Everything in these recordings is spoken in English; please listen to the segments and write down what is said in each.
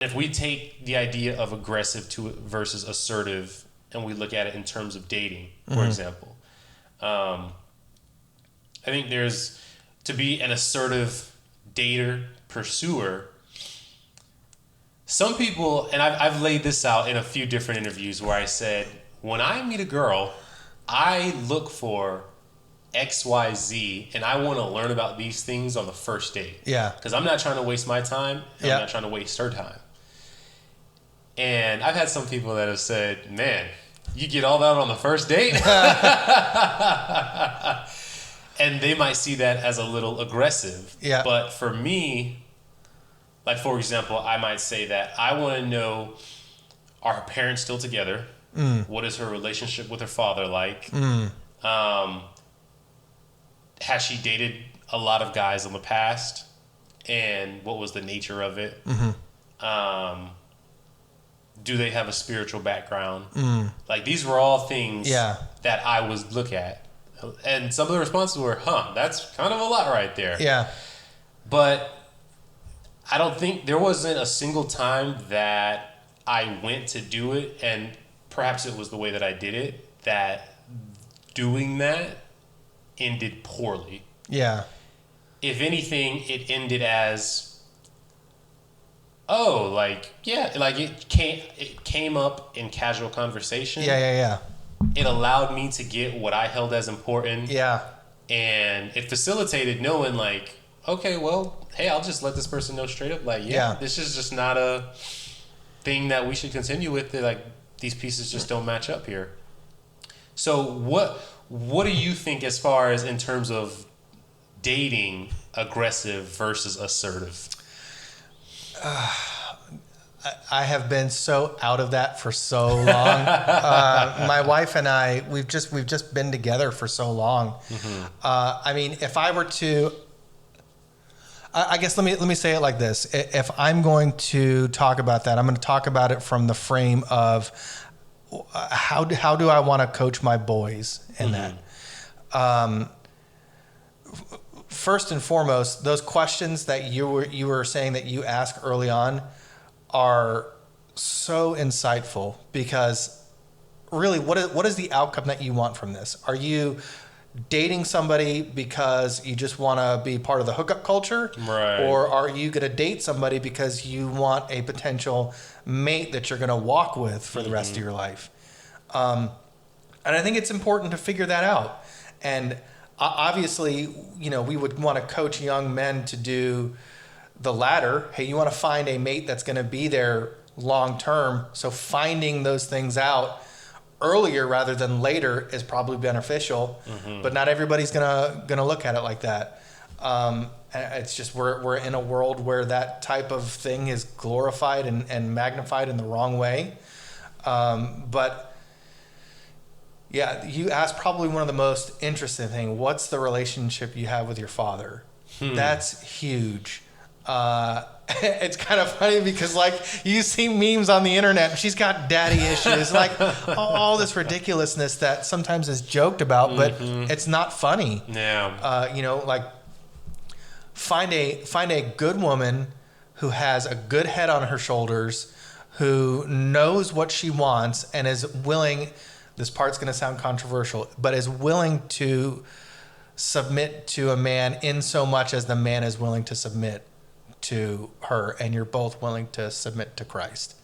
If we take the idea of aggressive versus assertive, and we look at it in terms of dating, for example, I think there's to be an assertive dater, pursuer. Some people, and I've laid this out in a few different interviews where I said, when I meet a girl, I look for XYZ, and I want to learn about these things on the first date. Yeah. Because I'm not trying to waste my time, and I'm not trying to waste her time. And I've had some people that have said, man, you get all that on the first date? And they might see that as a little aggressive. Yeah. But for me, like, for example, I might say that I want to know, are her parents still together? What is her relationship with her father like? Has she dated a lot of guys in the past? And what was the nature of it? Do they have a spiritual background? Like, these were all things that I would look at. And some of the responses were, that's kind of a lot right there. Yeah. But I don't think there wasn't a single time that I went to do it, and perhaps it was the way that I did it, that doing that ended poorly. Yeah. If anything, it ended as, it came up in casual conversation. Yeah. It allowed me to get what I held as important. Yeah. And it facilitated knowing, like, okay, well, hey, I'll just let this person know straight up, like, this is just not a thing that we should continue with. Like, these pieces just don't match up here. So what do you think as far as in terms of dating, aggressive versus assertive? I have been so out of that for so long. My wife and I, we've just been together for so long. I mean, if I were to, I guess let me say it like this: if I'm going to talk about that, I'm going to talk about it from the frame of how do I want to coach my boys in that. First and foremost, those questions that you were saying that you ask early on are so insightful, because really, what is the outcome that you want from this? Are you dating somebody because you just want to be part of the hookup culture? Right. Or are you going to date somebody because you want a potential mate that you're going to walk with for the rest of your life? And I think it's important to figure that out. And obviously, we would want to coach young men to do the latter. Hey, you want to find a mate that's going to be there long term. So finding those things out earlier rather than later is probably beneficial. But not everybody's gonna look at it like that. It's just we're in a world where that type of thing is glorified and magnified in the wrong way. But yeah, you asked probably one of the most interesting things. What's the relationship you have with your father? That's huge. It's kind of funny because, like, you see memes on the internet, she's got daddy issues, like all this ridiculousness that sometimes is joked about, but it's not funny. Yeah. Like, find a good woman who has a good head on her shoulders, who knows what she wants and is willing, this part's going to sound controversial, but is willing to submit to a man in so much as the man is willing to submit to her, and you're both willing to submit to Christ.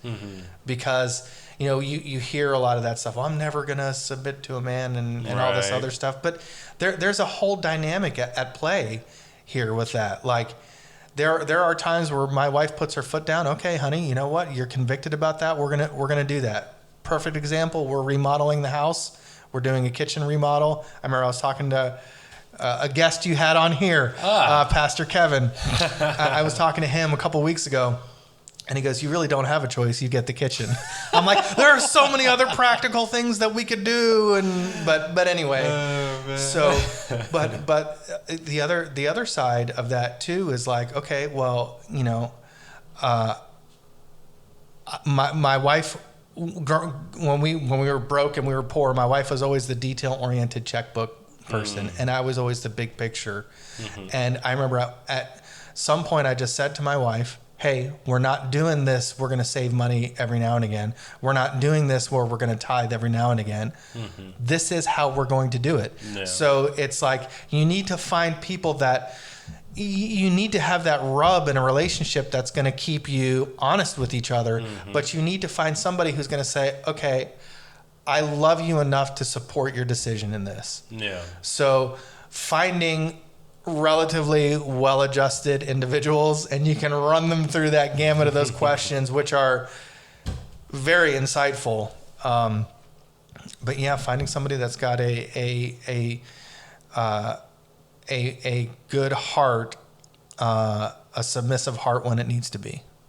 Because you hear a lot of that stuff. Well, I'm never gonna submit to a man and all this other stuff. But there's a whole dynamic at play here with that. Like, there are times where my wife puts her foot down. Okay, honey, you know what? You're convicted about that. We're gonna do that. Perfect example. We're remodeling the house. We're doing a kitchen remodel. I remember I was talking to a guest you had on here, Pastor Kevin. I was talking to him a couple weeks ago, and he goes, "You really don't have a choice. You get the kitchen." I'm like, there are so many other practical things that we could do, but anyway. But the other side of that too is like, okay, well, my wife, when we were broke and we were poor, my wife was always the detail-oriented checkbook person, and I was always the big picture. And I remember at some point I just said to my wife, hey, we're not doing this, we're going to save money every now and again. We're not doing this where we're going to tithe every now and again. Mm-hmm. This is how we're going to do it. Yeah. So it's like you need to find people that you need to have that rub in a relationship that's going to keep you honest with each other. Mm-hmm. But you need to find somebody who's going to say, okay, I love you enough to support your decision in this. Yeah. So finding relatively well-adjusted individuals, and you can run them through that gamut of those questions, which are very insightful. But yeah, finding somebody that's got a good heart, a submissive heart when it needs to be.